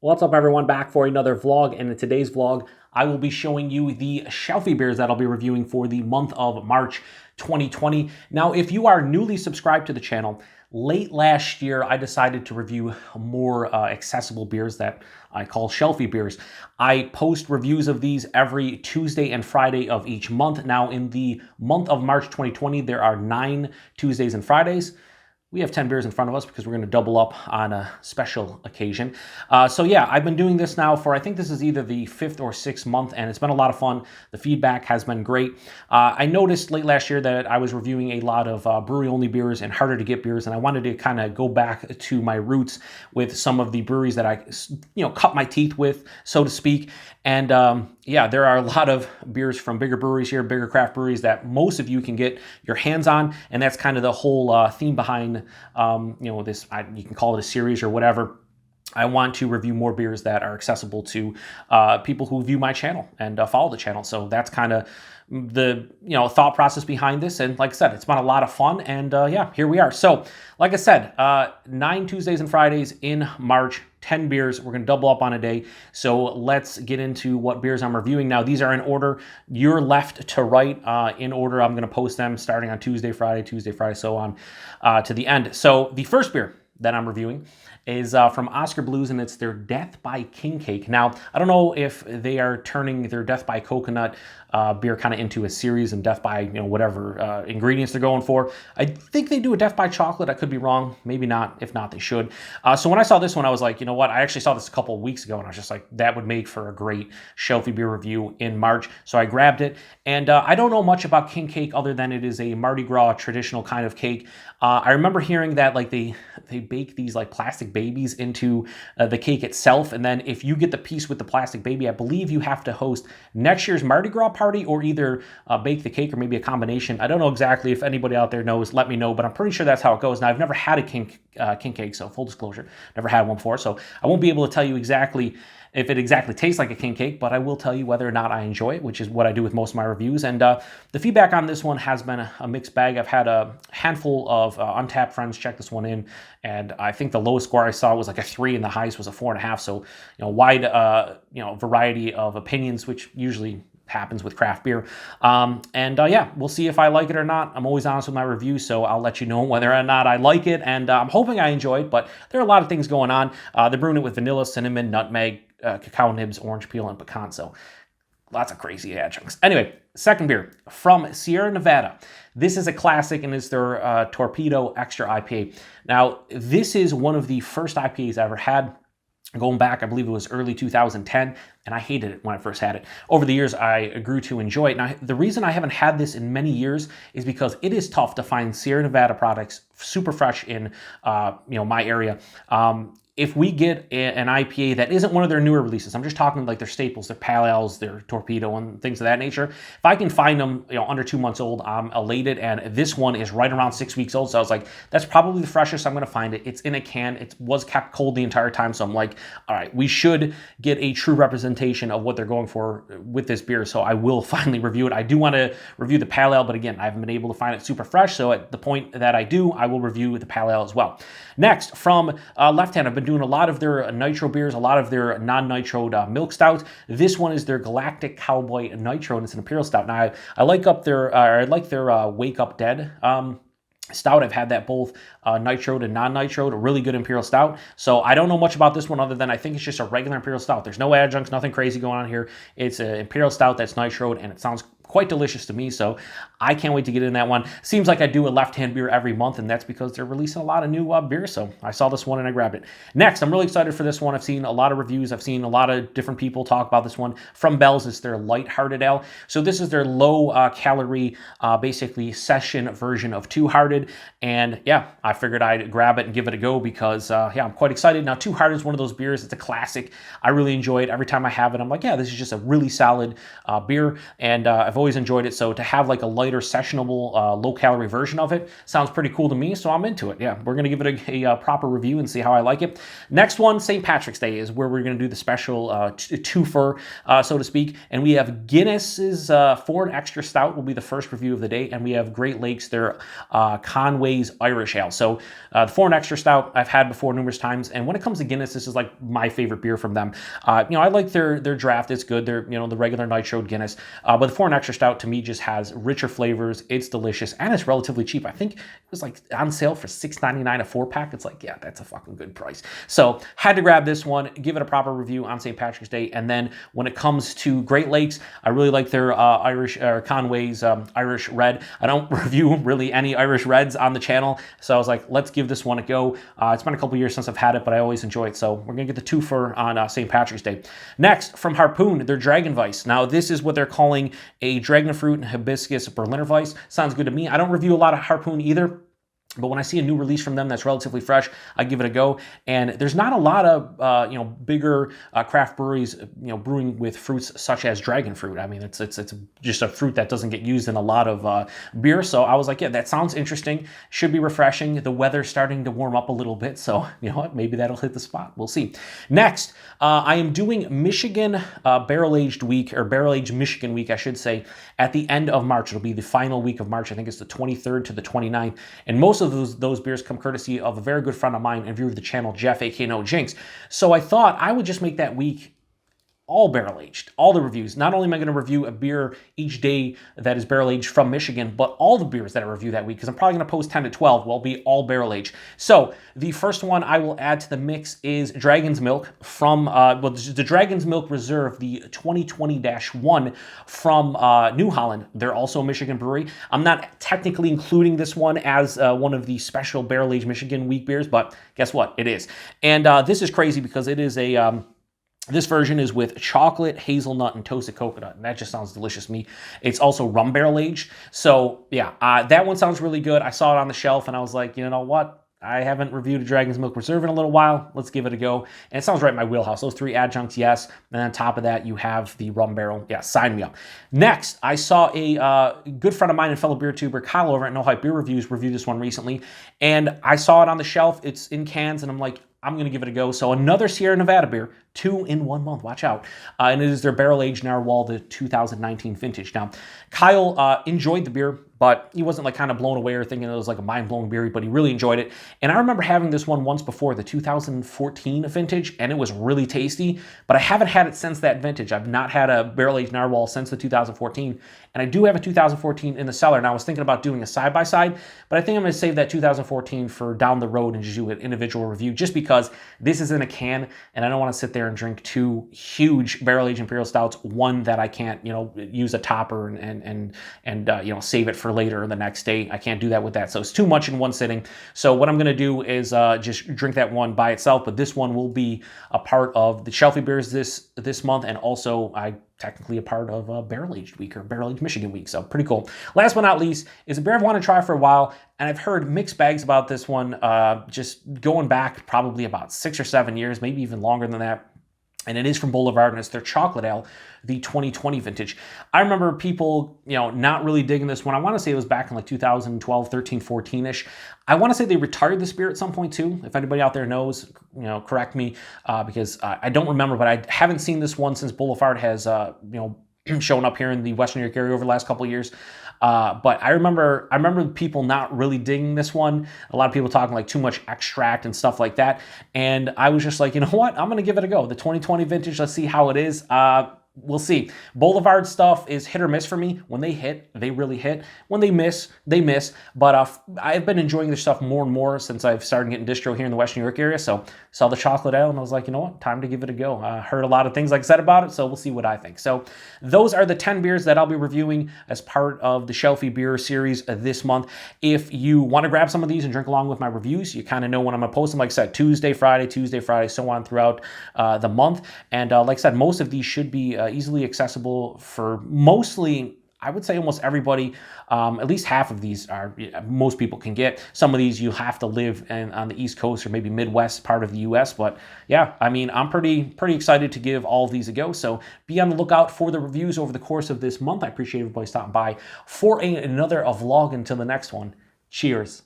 What's up, everyone? Back for another vlog, and in today's vlog I will be showing you the Shelfie beers that I'll be reviewing for the month of March 2020. Now, if you are newly subscribed to the channel, late last year I decided to review more accessible beers that I call Shelfie beers. I post reviews of these every Tuesday and Friday of each month. Now, in the month of March 2020, there are 9 Tuesdays and Fridays. We have 10 beers in front of us because we're going to double up on a special occasion. So yeah, I've been doing this now for, I think this is either the 5th or 6th month, and it's been a lot of fun. The feedback has been great. I noticed late last year that I was reviewing a lot of brewery-only beers and harder to get beers, and I wanted to kind of go back to my roots with some of the breweries that I, cut my teeth with, so to speak. And yeah, there are a lot of beers from bigger breweries here, bigger craft breweries that most of you can get your hands on, and that's kind of the whole theme behind this. You can call it a series or whatever. I want to review more beers that are accessible to people who view my channel and follow the channel. So that's kind of the thought process behind this. And like I said, it's been a lot of fun. And yeah, here we are. So like I said, 9 Tuesdays and Fridays in March, 10 beers. We're going to double up on a day. So let's get into what beers I'm reviewing. Now, these are in order. You're left to right in order. I'm going to post them starting on Tuesday, Friday, so on to the end. So the first beer that I'm reviewing is from Oskar Blues, and it's their Death by King Cake. Now, I don't know if they are turning their Death by Coconut beer kind of into a series, and Death by whatever ingredients they're going for. I think they do a Death by Chocolate. I could be wrong. Maybe not. If not, they should. So when I saw this one, I was like, you know what? I actually saw this a couple of weeks ago, and I was just like, that would make for a great Shelfie beer review in March. So I grabbed it, and I don't know much about King Cake other than it is a Mardi Gras traditional kind of cake. I remember hearing that like they bake these like plastic babies into the cake itself, and then if you get the piece with the plastic baby, I believe you have to host next year's Mardi Gras party or either bake the cake or maybe a combination. I don't know exactly. If anybody out there knows, let me know, but I'm pretty sure that's how it goes. Now, I've never had a king cake, so full disclosure, never had one before, so I won't be able to tell you exactly if it exactly tastes like a king cake, but I will tell you whether or not I enjoy it, which is what I do with most of my reviews. And the feedback on this one has been a mixed bag. I've had a handful of Untappd friends check this one in, and I think the lowest score I saw was like a 3 and the highest was a 4.5. So, wide, variety of opinions, which usually happens with craft beer. Yeah, we'll see if I like it or not. I'm always honest with my review, so I'll let you know whether or not I like it, and I'm hoping I enjoy it, but there are a lot of things going on. They're brewing it with vanilla, cinnamon, nutmeg, cacao nibs, orange peel, and pecan, so lots of crazy adjuncts. Anyway, second beer from Sierra Nevada. This is a classic, and it's their Torpedo Extra IPA. Now, this is one of the first IPAs I ever had. Going back, I believe it was early 2010, and I hated it when I first had it. Over the years, I grew to enjoy it. Now, the reason I haven't had this in many years is because it is tough to find Sierra Nevada products super fresh in, my area. If we get an IPA that isn't one of their newer releases, I'm just talking like their staples, their Pale Ales, their Torpedo, and things of that nature. If I can find them, under 2 months old, I'm elated. And this one is right around 6 weeks old, so I was like, that's probably the freshest I'm going to find it. It's in a can. It was kept cold the entire time, so I'm like, all right, we should get a true representation of what they're going for with this beer. So I will finally review it. I do want to review the Pale Ale, but again, I haven't been able to find it super fresh. So at the point that I do, I will review the Pale Ale as well. Next, from Left Hand, I've been doing a lot of their nitro beers, a lot of their non-nitroed milk stouts. This one is their Galactic Cowboy Nitro, and it's an imperial stout. Now, I like their Wake Up Dead stout. I've had that both nitroed and non-nitroed, a really good imperial stout. So I don't know much about this one other than I think it's just a regular imperial stout. There's no adjuncts, nothing crazy going on here. It's an imperial stout that's nitroed, and it sounds quite delicious to me, so I can't wait to get in that one. Seems like I do a Left Hand beer every month, and that's because they're releasing a lot of new beers, so I saw this one and I grabbed it. Next, I'm really excited for this one. I've seen a lot of reviews. I've seen a lot of different people talk about this one. From Bell's, it's their Lighthearted Ale. So this is their low-calorie, basically session version of Two Hearted, and yeah, I figured I'd grab it and give it a go because, yeah, I'm quite excited. Now, Two Hearted is one of those beers. It's a classic. I really enjoy it. Every time I have it, I'm like, yeah, this is just a really solid beer, and I've always enjoyed it. So to have like a lighter, sessionable, low-calorie version of it sounds pretty cool to me, so I'm into it. Yeah, we're going to give it a proper review and see how I like it. Next one, St. Patrick's Day, is where we're going to do the special twofer, so to speak. And we have Guinness's Foreign Extra Stout will be the first review of the day, and we have Great Lakes, their Conway's Irish Ale. So the Foreign Extra Stout I've had before numerous times, and when it comes to Guinness, this is like my favorite beer from them. I like their draft. It's good. They're, the regular nitro Guinness, but the Foreign Extra Stout to me just has richer flavors. It's delicious, and it's relatively cheap. I think it was like on sale for $6.99 a 4-pack. It's like, yeah, that's a fucking good price. So had to grab this one, give it a proper review on St. Patrick's Day. And then when it comes to Great Lakes, I really like their Conway's Irish Red. I don't review really any Irish Reds on the channel, so I was like, let's give this one a go. It's been a couple years since I've had it, but I always enjoy it. So we're gonna get the twofer on St. Patrick's Day. Next, from Harpoon, their Dragon Weiss. Now this is what they're calling a Dragon Fruit and Hibiscus Berliner Weiss. Sounds good to me. I don't review a lot of Harpoon either, but when I see a new release from them that's relatively fresh, I give it a go. And there's not a lot of bigger craft breweries brewing with fruits such as dragon fruit. I mean, it's just a fruit that doesn't get used in a lot of beer. So I was like, yeah, that sounds interesting. Should be refreshing. The weather's starting to warm up a little bit, so you know what? Maybe that'll hit the spot. We'll see. Next, I am doing Michigan Barrel Aged Week, or Barrel Aged Michigan Week, I should say, at the end of March. It'll be the final week of March. I think it's the 23rd to the 29th, and most of those beers come courtesy of a very good friend of mine and viewer of the channel, Jeff, aka No Jinx. So I thought I would just make that week all barrel aged, all the reviews. Not only am I going to review a beer each day that is barrel aged from Michigan, but all the beers that I review that week, because I'm probably going to post 10 to 12 will be all barrel aged. So the first one I will add to the mix is Dragon's Milk from the Dragon's Milk Reserve, the 2020-1 from New Holland. They're also a Michigan brewery. I'm not technically including this one as one of the special barrel aged Michigan week beers, but guess what? It is. And this is crazy because it is a this version is with chocolate, hazelnut, and toasted coconut, and that just sounds delicious to me. It's also rum barrel aged. So yeah, that one sounds really good. I saw it on the shelf, and I was like, you know what? I haven't reviewed a Dragon's Milk Reserve in a little while. Let's give it a go. And it sounds right in my wheelhouse. Those three adjuncts, yes. And on top of that, you have the rum barrel. Yeah, sign me up. Next, I saw a good friend of mine and fellow beer tuber, Kyle over at No Hype Beer Reviews, review this one recently. And I saw it on the shelf. It's in cans, and I'm like, I'm going to give it a go. So another Sierra Nevada beer, 2 in 1 month, watch out. And it is their barrel-aged Narwhal, the 2019 vintage. Now, Kyle enjoyed the beer, but he wasn't like kind of blown away or thinking it was like a mind-blowing beer, but he really enjoyed it. And I remember having this one once before, the 2014 vintage, and it was really tasty, but I haven't had it since that vintage. I've not had a barrel-aged Narwhal since the 2014, and I do have a 2014 in the cellar. And I was thinking about doing a side-by-side, but I think I'm going to save that 2014 for down the road and just do an individual review, just because this is in a can, and I don't want to sit there and drink 2 huge barrel-aged Imperial Stouts, one that I can't, use a topper and save it for later the next day. I can't do that with that. So it's too much in one sitting. So what I'm going to do is just drink that one by itself, but this one will be a part of the Shelfie beers this month, and also technically a part of Barrel Aged Week, or Barrel Aged Michigan Week. So pretty cool. Last but not least is a beer I've wanted to try for a while, and I've heard mixed bags about this one, just going back probably about 6 or 7 years, maybe even longer than that. And it is from Boulevard, and it's their chocolate ale, the 2020 vintage. I remember people, not really digging this one. I want to say it was back in like 2012, 13, 14-ish. I want to say they retired this beer at some point too. If anybody out there knows, correct me, because I don't remember, but I haven't seen this one since Boulevard has, shown up here in the Western New York area over the last couple of years. But I remember people not really digging this one. A lot of people talking like too much extract and stuff like that. And I was just like, you know what? I'm going to give it a go. The 2020 vintage, let's see how it is. We'll see. Boulevard stuff is hit or miss for me. When they hit, they really hit. When they miss, they miss. But I've been enjoying this stuff more and more since I've started getting distro here in the Western New York area. So saw the chocolate ale and I was like, you know what? Time to give it a go. Heard a lot of things like I said about it, so we'll see what I think. So those are the 10 beers that I'll be reviewing as part of the Shelfie beer series this month. If you want to grab some of these and drink along with my reviews, you kind of know when I'm going to post them. Like I said, Tuesday, Friday, so on throughout the month. And like I said, most of these should be easily accessible for mostly, I would say almost everybody, at least half of these are, most people can get. Some of these you have to live on the East Coast or maybe Midwest part of the US. But yeah, I mean, I'm pretty excited to give all of these a go. So be on the lookout for the reviews over the course of this month. I appreciate everybody stopping by for another vlog. Until the next one, cheers.